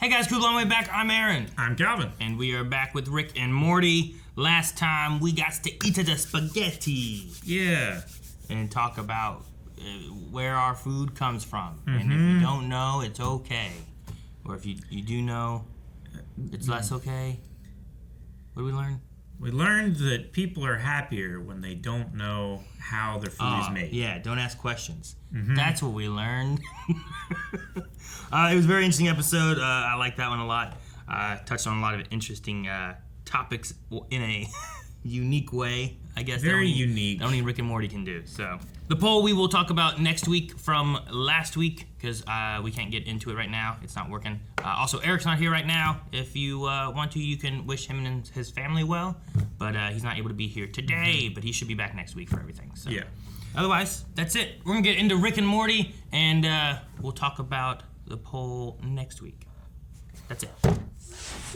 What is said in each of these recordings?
Hey guys, cool, long way back. I'm Aaron. I'm Calvin. And we are back with Rick and Morty. Last time we got to eat the spaghetti. Yeah. And talk about where our food comes from. And if you don't know, it's okay. Or if you do know, it's less okay. What did we learn? We learned that people are happier when they don't know how their food is made. Yeah, don't ask questions. That's what we learned. It was a very interesting episode. I liked that one a lot. Touched on a lot of interesting topics in a unique way, I guess. Very unique. Only Rick and Morty can do. So the poll we will talk about next week from last week, because we can't get into it right now. It's not working. Also, Eric's not here right now. If you want to, you can wish him and his family well, but he's not able to be here today, but he should be back next week for everything. So. Yeah. Otherwise, that's it. We're going to get into Rick and Morty, and we'll talk about the poll next week. That's it.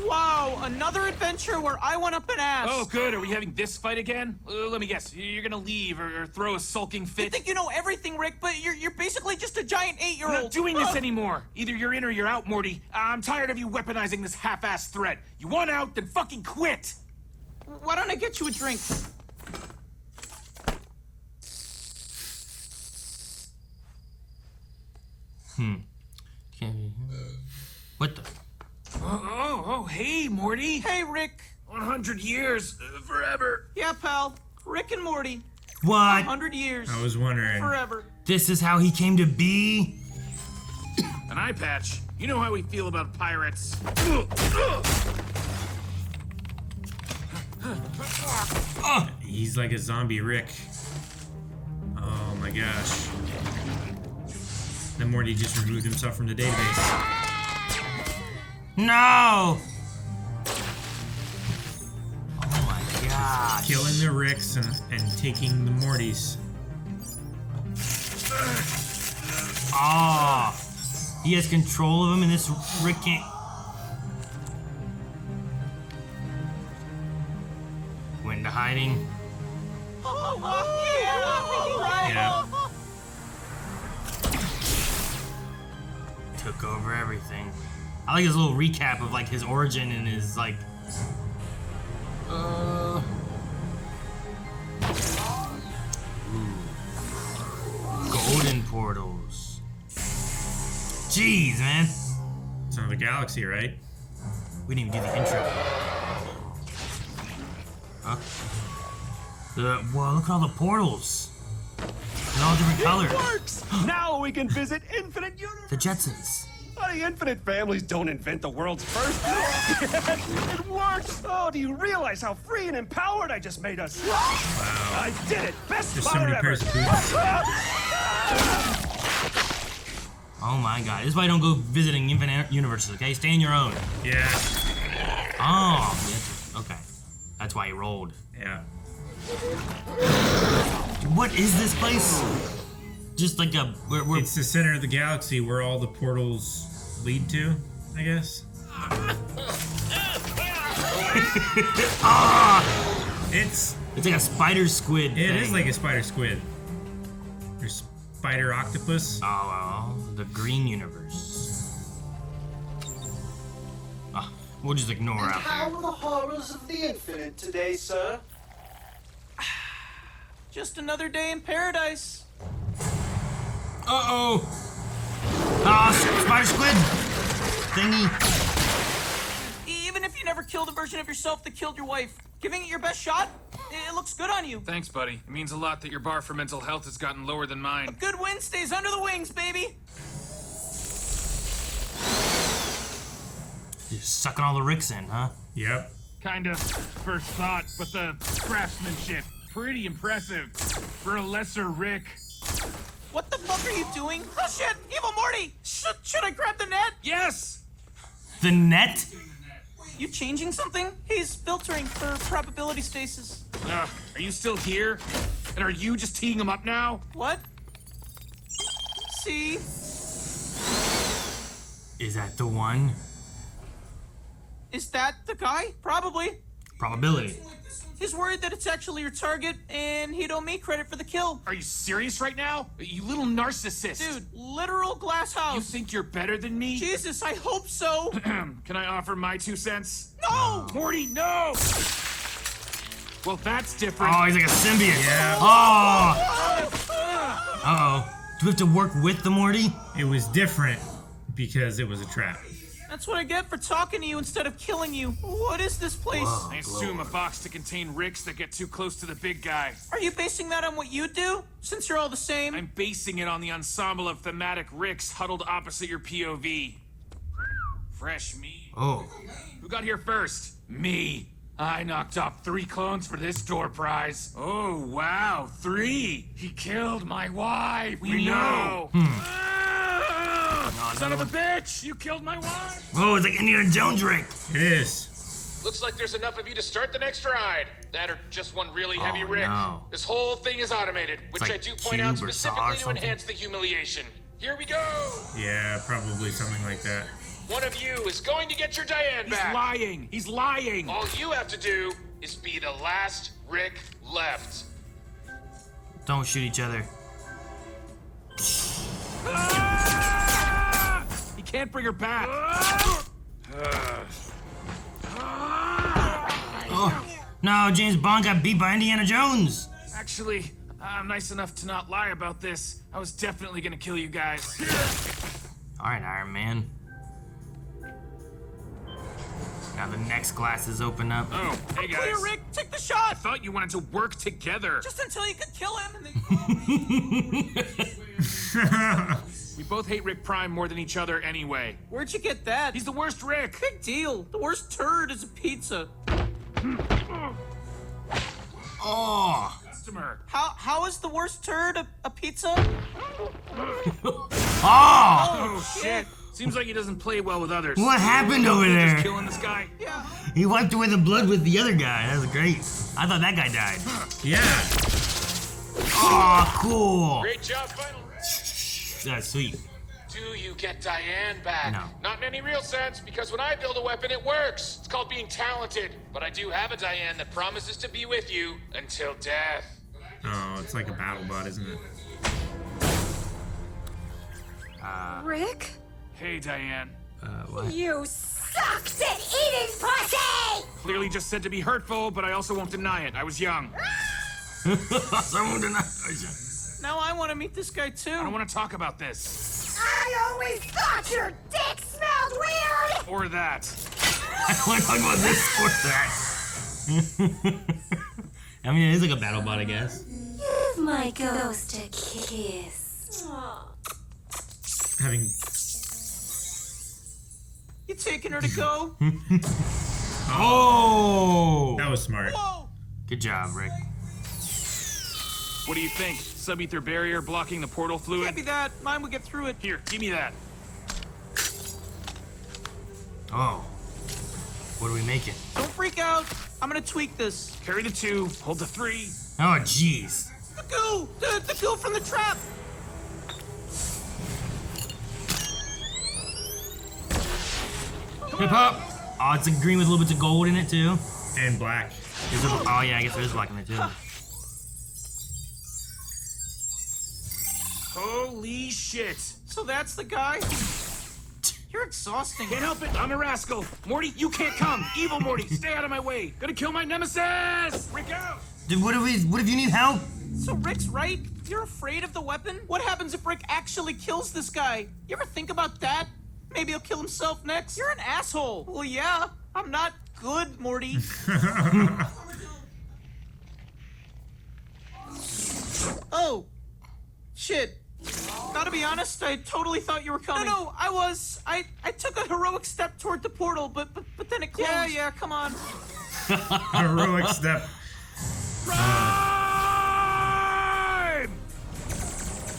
Wow, another adventure where I went up an ass. Oh, good. Are we having this fight again? Let me guess. You're gonna leave or throw a sulking fit? You think you know everything, Rick, but you're basically just a giant 8-year-old. I'm not doing this anymore. Either you're in or you're out, Morty. I'm tired of you weaponizing this half-assed threat. You want out, then fucking quit. Why don't I get you a drink? What the? Oh, hey, Morty. Hey, Rick. 100 years, forever. Yeah, pal. Rick and Morty. What? 100 years. I was wondering. Forever. This is how he came to be? An eye patch. You know how we feel about pirates. He's like a zombie Rick. Oh my gosh. Then Morty just removed himself from the database. No! Oh my gosh. Killing the Ricks and taking the Mortys. Oh. He has control of him, and this Rick can't. Went into hiding. Yeah. Took over everything. I like his little recap of like his origin and his like. Golden portals. Jeez, man. It's another galaxy, right? We didn't even do the intro. Huh? Whoa, look at all the portals. They're all different colors. It works! Now we can visit Infinite Universe! The Jetsons. The Infinite families don't invent the world's first. It works! Oh, do you realize how free and empowered I just made us? Wow. I did it! Best There's so father many ever! pairs of boots. Oh my god. This is why I don't go visiting infinite universes, okay? Stay in your own. Yeah. Oh, okay. That's why he rolled. Yeah. What is this place? Just like a... It's the center of the galaxy where all the portals lead to, I guess. It's like a spider squid It thing. is like a spider squid. Or spider octopus. Oh, the green universe. We'll just ignore And out how there. are the horrors of the infinite today, sir? Just another day in paradise. Uh-oh. Spider squid thingy. Even if you never killed a version of yourself that killed your wife, giving it your best shot, it looks good on you. Thanks, buddy. It means a lot that your bar for mental health has gotten lower than mine. A good wind stays under the wings, baby. You're sucking all the Ricks in, huh? Yep. Kinda. First thought, but the craftsmanship, pretty impressive. For a lesser Rick. What the fuck are you doing? Oh shit! Evil Morty! Should I grab the net? Yes! The net? You changing something? He's filtering for probability stasis. Are you still here? And are you just teeing him up now? What? See? Is that the one? Is that the guy? Probably. Probability. He's worried that it's actually your target, and he'd owe me credit for the kill. Are you serious right now? You little narcissist. Dude, literal glass house. You think you're better than me? Jesus, I hope so. Can I offer my 2 cents? No! Morty, no! Well, that's different. Oh, he's like a symbiote. Yeah. Oh! Uh-oh. Do we have to work with the Morty? It was different because it was a trap. That's what I get for talking to you instead of killing you. What is this place? I assume a box to contain Ricks that get too close to the big guy. Are you basing that on what you do? Since you're all the same? I'm basing it on the ensemble of thematic Ricks huddled opposite your POV. Fresh meat. Oh. Who got here first? Me. I knocked off 3 clones for this door prize. Oh, wow, 3. He killed my wife. We know. Son of a bitch, you killed my wife. Oh, it's like Indiana Jones Rick. It is. Looks like there's enough of you to start the next ride. That or just one really heavy Rick. no. This whole thing is automated, which like I do point out cube or saw or specifically to something. enhance the humiliation. Here we go. Yeah, probably something like that. One of you is going to get your Diane He's back. lying. He's lying. All you have to do is be the last Rick left. Don't shoot each other. He can't bring her back. Oh. No, James Bond got beat by Indiana Jones. Actually, I'm nice enough to not lie about this. I was definitely gonna kill you guys. All right, Iron Man. Now the next glasses open up. Oh, hey guys. Clear, Rick. Take the I shot. thought you wanted to work together. Just until you could kill him. And then... We both hate Rick Prime more than each other anyway. Where'd you get that? He's the worst Rick. Big deal. The worst turd is a pizza. Oh. Customer. How is the worst turd a pizza? Oh. Oh, shit. Seems like he doesn't play well with others. What happened over Just there? killing this guy. Yeah. He wiped away the blood with the other guy. That was great. I thought that guy died. Yeah. Oh, cool. Great job, Final. That's sweet. Do you get Diane back? No. Not in any real sense, because when I build a weapon, it works. It's called being talented. But I do have a Diane that promises to be with you until death. Oh, it's like a battle bot, isn't it? Rick? Hey, Diane. What? You sucked at eating pussy! Clearly just said to be hurtful, but I also won't deny it. I was young. Someone denied. Now I want to meet this guy too. I don't want to talk about this. I always thought your dick smelled weird! Or that. I want to talk about this or that. I mean, it is like a battle bot, I guess. Give my ghost a kiss. Having. You taking her to go? Oh! That was smart. Whoa! Good job, Rick. What do you think? Sub-ether barrier blocking the portal fluid? Can't be that. Mine would get through it. Here, give me that. Oh. What are we making? Don't freak out. I'm gonna tweak this. Carry the 2, hold the 3. Oh, jeez. The goo! The goo from the trap! Hip hop. Oh, it's a green with a little bit of gold in it, too. And black. Oh, yeah, I guess there is black in it, too. Holy shit. So that's the guy? You're exhausting. Can't help it, I'm a rascal. Morty, you can't come. Evil Morty, stay out of my way. Gonna kill my nemesis! Rick out! Dude, what if you need help? So Rick's right? You're afraid of the weapon? What happens if Rick actually kills this guy? You ever think about that? Maybe he'll kill himself next? You're an asshole. Well, yeah. I'm not good, Morty. Oh. Shit. Gotta be honest, I totally thought you were coming. No, I was. I took a heroic step toward the portal, but then it closed. Yeah, come on. Heroic step. Prime!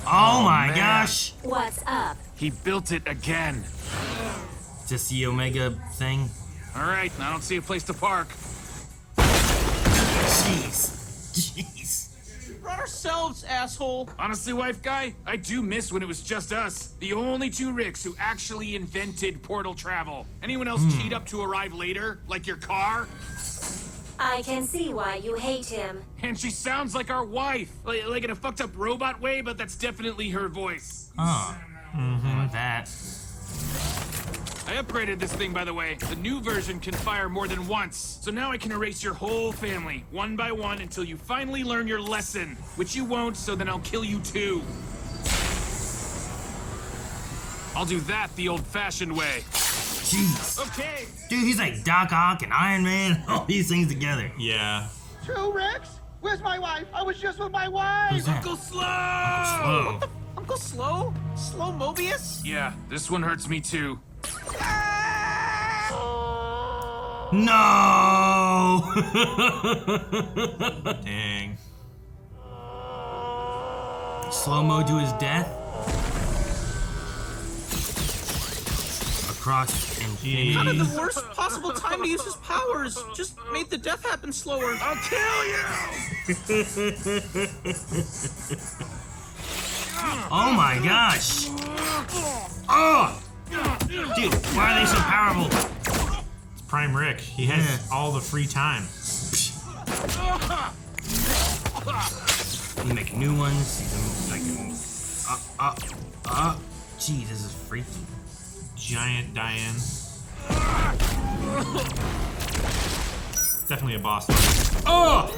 Oh, my man. gosh. What's up? He built it again. Just the Omega thing. All right, I don't see a place to park. Jeez. Jeez. Run ourselves, asshole. Honestly, wife guy, I do miss when it was just us. The only 2 Ricks who actually invented portal travel. Anyone else cheat up to arrive later, like your car? I can see why you hate him. And she sounds like our wife. Like in a fucked up robot way, but that's definitely her voice. Oh. How about that? I upgraded this thing, by the way. The new version can fire more than once. So now I can erase your whole family, one by one, until you finally learn your lesson. Which you won't, so then I'll kill you too. I'll do that the old-fashioned way. Jeez. Okay. Dude, he's like Doc Ock and Iron Man, all these things together. Yeah. True, Rex? Where's my wife? I was just with my wife! Who's that? Uncle Slow! Whoa. Uncle Slow? Slow Mobius? Yeah, this one hurts me too. No! Dang. Slow-mo to his death. Across infinity. Not at the worst possible time to use his powers. Just made the death happen slower. I'll kill you! Oh my gosh! Oh! Dude, why are they so powerful? It's Prime Rick. He has Yeah. all the free time. You make new ones. Gee, this is freaky. Giant Diane. Definitely a boss. Oh!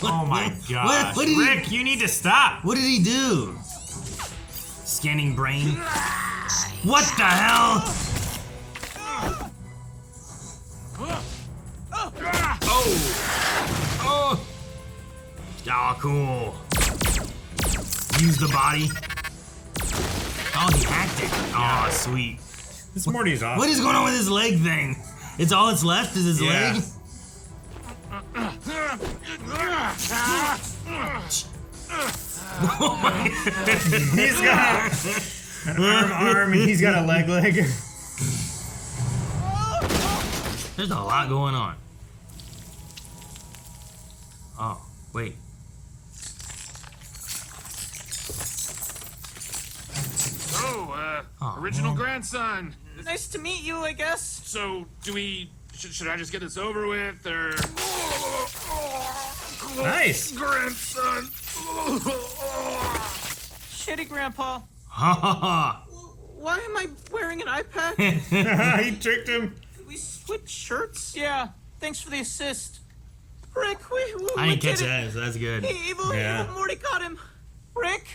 Oh my gosh. What did he- Rick, you need to stop. What did he do? Scanning brain. What the hell? Oh! Oh, cool. Use the body. Oh, he hacked it. Oh, sweet. This Morty's awesome. What is going on with his leg thing? It's all that's left is his Yeah. leg? He's got an arm, and he's got a leg. There's a lot going on. Oh, wait. Original grandson. Nice to meet you, I guess. So, do we... Should I just get this over with, or... Nice. Grandson. Shitty Grandpa. Ha ha ha. Why am I wearing an eye patch? He tricked him. Did we switch shirts? Yeah. Thanks for the assist. Rick, we I didn't catch did it. that, so that's good. Evil Morty got him. Rick.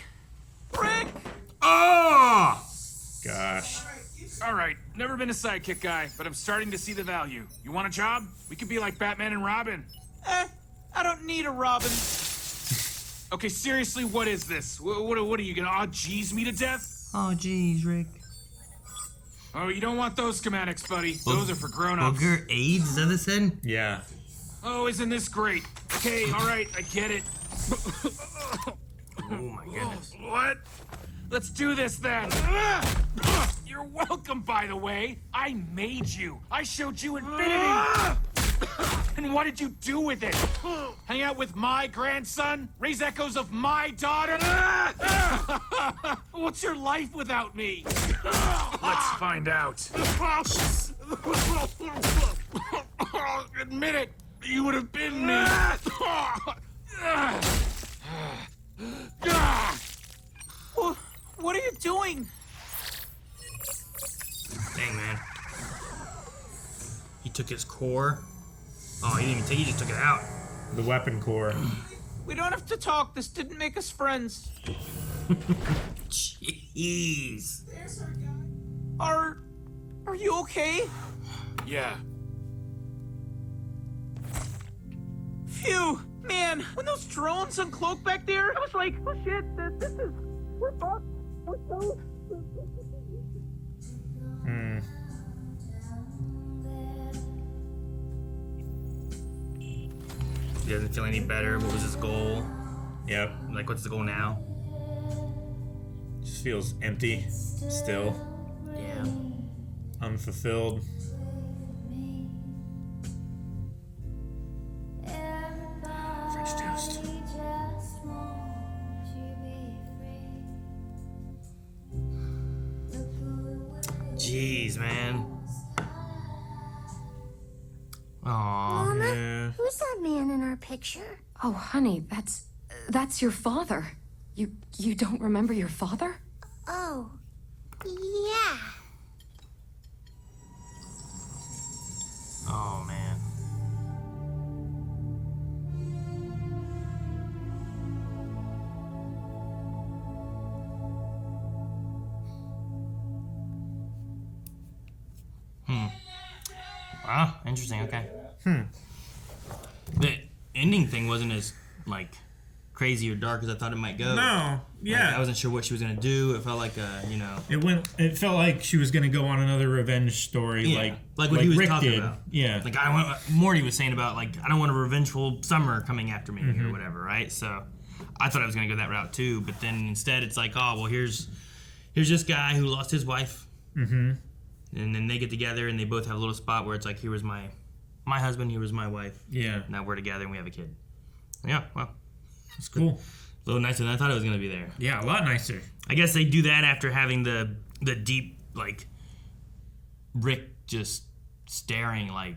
Oh! Gosh. All right, never been a sidekick guy, but I'm starting to see the value. You want a job? We could be like Batman and Robin. I don't need a Robin. Okay, seriously, what is this? What are you gonna jeez me to death? Oh, jeez, Rick. Oh, you don't want those schematics, buddy. Those are for grown-ups. Booger AIDS, is that the said? Yeah. Oh, isn't this great? Okay, all right, I get it. Oh my goodness. What? Let's do this then. You're welcome, by the way. I made you. I showed you infinity. And what did you do with it? Hang out with my grandson? Raise echoes of my daughter? What's your life without me? Let's find out. Admit it. You would have been me. What are you doing? Dang, man. He took his core. Oh, he didn't even take it, he just took it out. The weapon core. We don't have to talk. This didn't make us friends. Jeez. Are you okay? Yeah. Phew, man. When those drones uncloaked back there, I was like, oh shit, this is... We're fucked. We're so... He doesn't feel any better. What was his goal? Yep. Like, what's the goal now? Just feels empty. Still. Yeah. Unfulfilled. French toast. Jeez, man. Aw. Mama, Yeah. who's that man in our picture? Oh, honey, that's your father. You don't remember your father? Oh, yeah. Oh, man. Wow, interesting, okay. The ending thing wasn't as, like, crazy or dark as I thought it might go. No, yeah. Like, I wasn't sure what she was gonna do. It felt like It felt like she was gonna go on another revenge story, like what he was Rick talking did. about. Yeah. Like Morty was saying about, like, I don't want a revengeful summer coming after me or whatever, right? So I thought I was gonna go that route too, but then instead it's like, oh well, here's this guy who lost his wife, and then they get together and they both have a little spot where it's like, here was my husband, here was my wife. Yeah. Now we're together and we have a kid. Yeah, well, It's cool. a little nicer than I thought it was gonna be there. Yeah, a lot nicer. I guess they do that after having the deep, like, Rick just staring, like,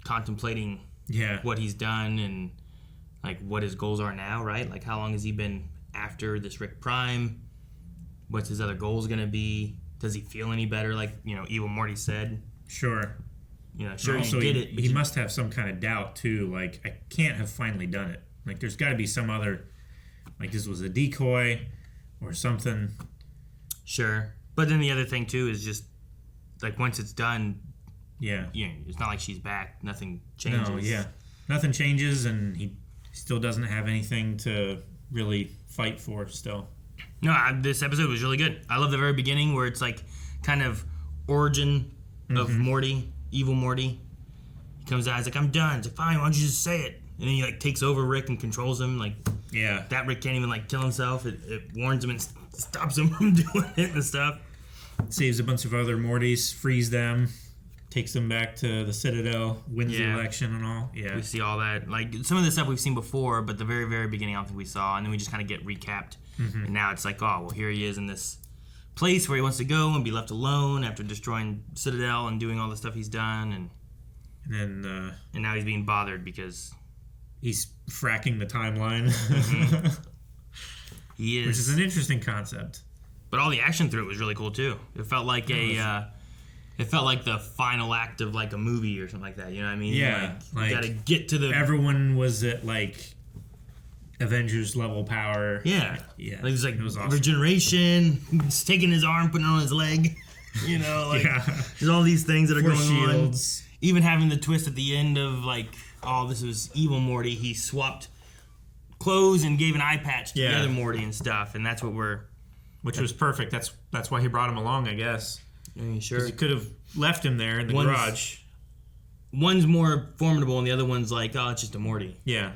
contemplating Yeah. what he's done and, like, what his goals are now, right? Like, how long has he been after this Rick Prime? What's his other goals gonna be? Does he feel any better? Like, Evil Morty said. Sure. Sure, Also, you did it. But he must have some kind of doubt too. Like, I can't have finally done it. Like, there's got to be some other, like, this was a decoy or something. Sure. But then the other thing, too, is just, like, once it's done, Yeah. it's not like she's back. Nothing changes. No, yeah. Nothing changes, and he still doesn't have anything to really fight for still. No, this episode was really good. I love the very beginning where it's, like, kind of origin of Morty, Evil Morty. He comes out, he's like, I'm done. It's like, fine, why don't you just say it? And then he, like, takes over Rick and controls him. Like, Yeah. that Rick can't even, like, kill himself. It warns him and stops him from doing it and stuff. Saves a bunch of other Mortys, frees them, takes them back to the Citadel, wins the Yeah. election and all. Yeah. We see all that. Like, some of the stuff we've seen before, but the very, very beginning I don't think we saw. And then we just kind of get recapped. And now it's like, oh, well, here he is in this place where he wants to go and be left alone after destroying Citadel and doing all the stuff he's done. And then And now he's being bothered because he's fracking the timeline, he is. which is an interesting concept. But all the action through it was really cool too. It felt like it felt like the final act of, like, a movie or something like that. You know what I mean? Yeah, Like, you gotta get to the. Everyone was at, like, Avengers level power. Yeah. Yeah. Like, it's like It was awesome. regeneration. He's taking his arm, putting it on his leg. Like, Yeah. there's all these things that are Force going shields. on. Even having the twist at the end of, like, oh, this was Evil Morty. He swapped clothes and gave an eye patch to the Yeah. other Morty and stuff. And that's what Which was perfect. That's why he brought him along, I guess. sure. He could have left him there in the One's- garage. One's more formidable and the other one's like, oh, it's just a Morty. Yeah.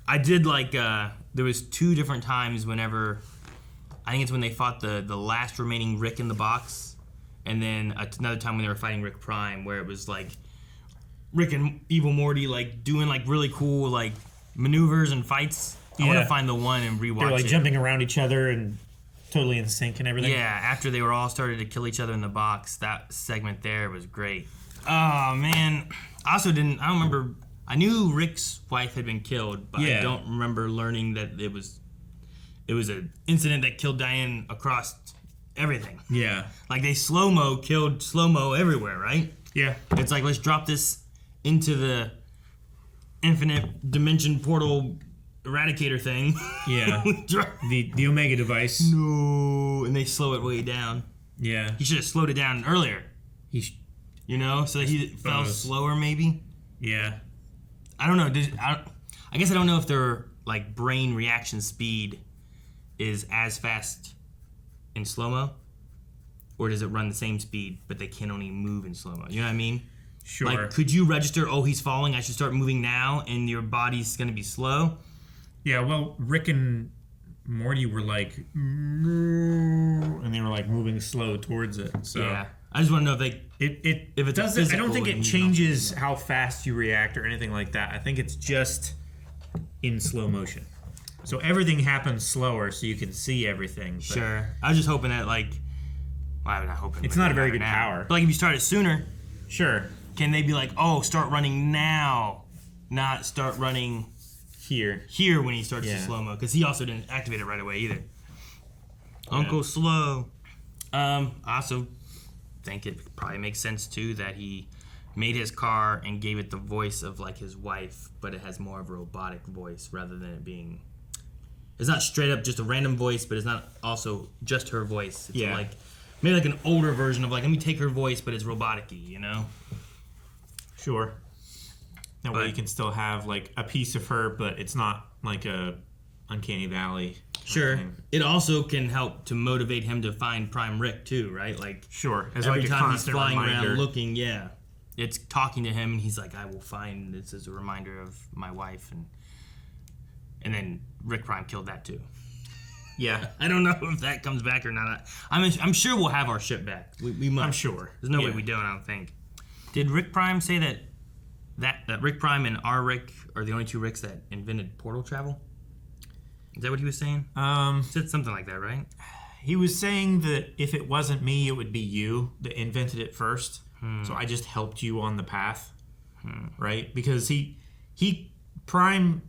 I did like, there was 2 different times whenever, I think it's when they fought the last remaining Rick in the box, and then another time when they were fighting Rick Prime, where it was like Rick and Evil Morty, like, doing, like, really cool, like, maneuvers and fights. I want Yeah. to find the one and rewatch They're, like, it. jumping around each other and totally in sync and everything. Yeah, after they were all started to kill each other in the box, that segment there was great. Oh, man. I don't remember. I knew Rick's wife had been killed, but Yeah. I don't remember learning that it was an incident that killed Diane across everything. Yeah. Like, they killed slow-mo everywhere, right? Yeah. It's like, let's drop this into the infinite dimension portal eradicator thing. Yeah. the Omega device. No. And they slow it way down. Yeah. He should have slowed it down earlier. So that he fell suppose. slower, maybe? Yeah. I don't know. I guess I don't know if their, like, brain reaction speed is as fast in slow-mo, or does it run the same speed, but they can only move in slow-mo? You know what I mean? Sure. Like, could you register, oh, he's falling, I should start moving now, and your body's going to be slow? Yeah, well, Rick and Morty were like, and they were like moving slow towards it. So Yeah. I just want to know if they... It If it's doesn't. I don't physical think it and changes how fast you react or anything like that. I think it's just in slow motion. So everything happens slower, so you can see everything. But Sure. I was just hoping that, like... Well, I'm not hoping. It's it not would a very matter good now. power. But, like, if you start it sooner, Sure. can they be like, oh, start running now, not start running here when he starts to slow-mo, because he also didn't activate it right away either. Uncle Slow. I also think it probably makes sense too that he made his car and gave it the voice of like his wife, but it has more of a robotic voice rather than it being. It's not straight up just a random voice, but it's not also just her voice. It's like maybe like an older version of like, let me take her voice, but it's robotic-y, you know? Sure. That way you can still have like a piece of her, but it's not like a Uncanny Valley. Sure. It also can help to motivate him to find Prime Rick too, right? Like sure. As every like a time he's constant flying reminder. around looking, it's talking to him, and he's like, I will find this as a reminder of my wife, and then Rick Prime killed that too. Yeah. I don't know if that comes back or not. I'm sure we'll have our ship back. We must. I'm sure. There's no way we don't, I don't think. Did Rick Prime say that Rick Prime and our Rick are the only two Ricks that invented portal travel? Is that what he was saying? He said something like that, right? He was saying that if it wasn't me, it would be you that invented it first. So I just helped you on the path, right? Because he Prime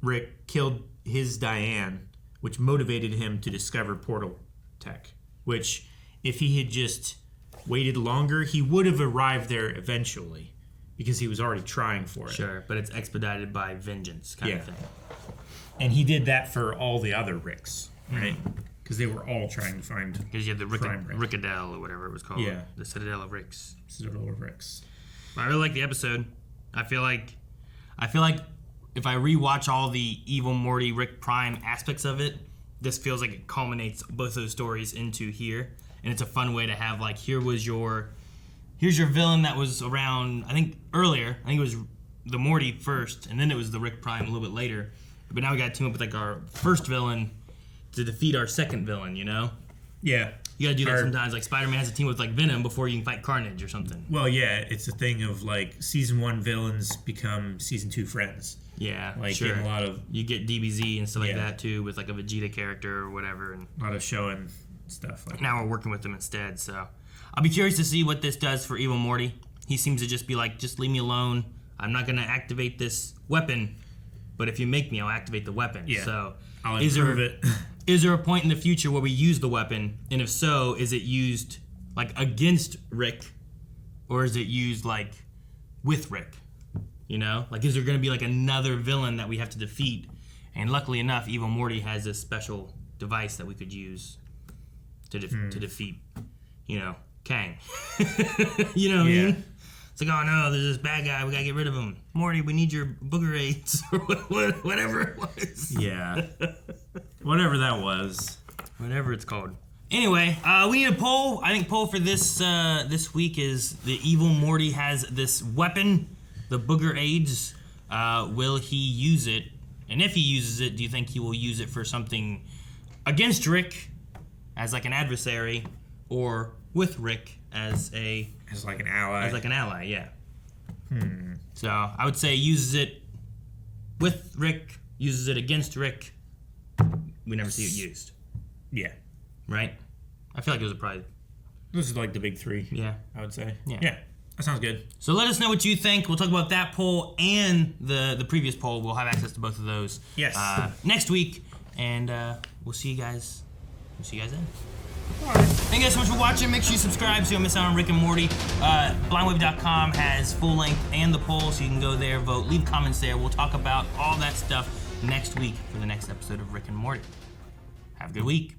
Rick killed his Diane, which motivated him to discover portal tech, which if he had just waited longer, he would have arrived there eventually because he was already trying for it. Sure, but it's expedited by vengeance kind of thing. And he did that for all the other Ricks, right? Because they were all trying to find. Because you had the Prime Rick. Rickadell or whatever it was called. Yeah. The Citadel of Ricks. Citadel of Ricks. I really like the episode. I feel like if I rewatch all the Evil Morty Rick Prime aspects of it, this feels like it culminates both those stories into here. And it's a fun way to have like, here's your villain that was around, I think earlier. I think it was the Morty first, and then it was the Rick Prime a little bit later. But now we got to team up with like our first villain to defeat our second villain, you know? Yeah. You gotta do that sometimes. Like Spider-Man has a team with like Venom before you can fight Carnage or something. Well, yeah, it's a thing of like season 1 villains become season 2 friends. Yeah, like sure. in a lot of you get DBZ and stuff like that too, with like a Vegeta character or whatever, and a lot of showing stuff like now we're working with them instead. So I'll be curious to see what this does for Evil Morty. He seems to just be like, just leave me alone. I'm not gonna activate this weapon, but if you make me, I'll activate the weapon. Yeah. So I'll improve it. Is there a point in the future where we use the weapon, and if so, is it used like against Rick, or is it used like with Rick? You know, like is there going to be like another villain that we have to defeat? And luckily enough, Evil Morty has this special device that we could use to defeat, you know, Kang. You know what I mean? It's like, oh no, there's this bad guy, we gotta get rid of him. Morty, we need your booger aids, or whatever it was. Yeah. Whatever that was. Whatever it's called. Anyway, we need a poll. I think poll for this week is the Evil Morty has this weapon, the booger aids. Will he use it? And if he uses it, do you think he will use it for something against Rick as like an adversary, or with Rick as like an ally? As like an ally, yeah. So I would say uses it with Rick, uses it against Rick. We never see it used. Yeah. Right? I feel like it was probably... Those are like the big 3. Yeah. I would say. Yeah. That sounds good. So let us know what you think. We'll talk about that poll and the previous poll. We'll have access to both of those. Yes. Next week. And we'll see you guys. Then. Thank you guys so much for watching. Make sure you subscribe so you don't miss out on Rick and Morty. Blindwave.com has full length and the poll, so you can go there, vote, leave comments there. We'll talk about all that stuff next week for the next episode of Rick and Morty. Have a good week.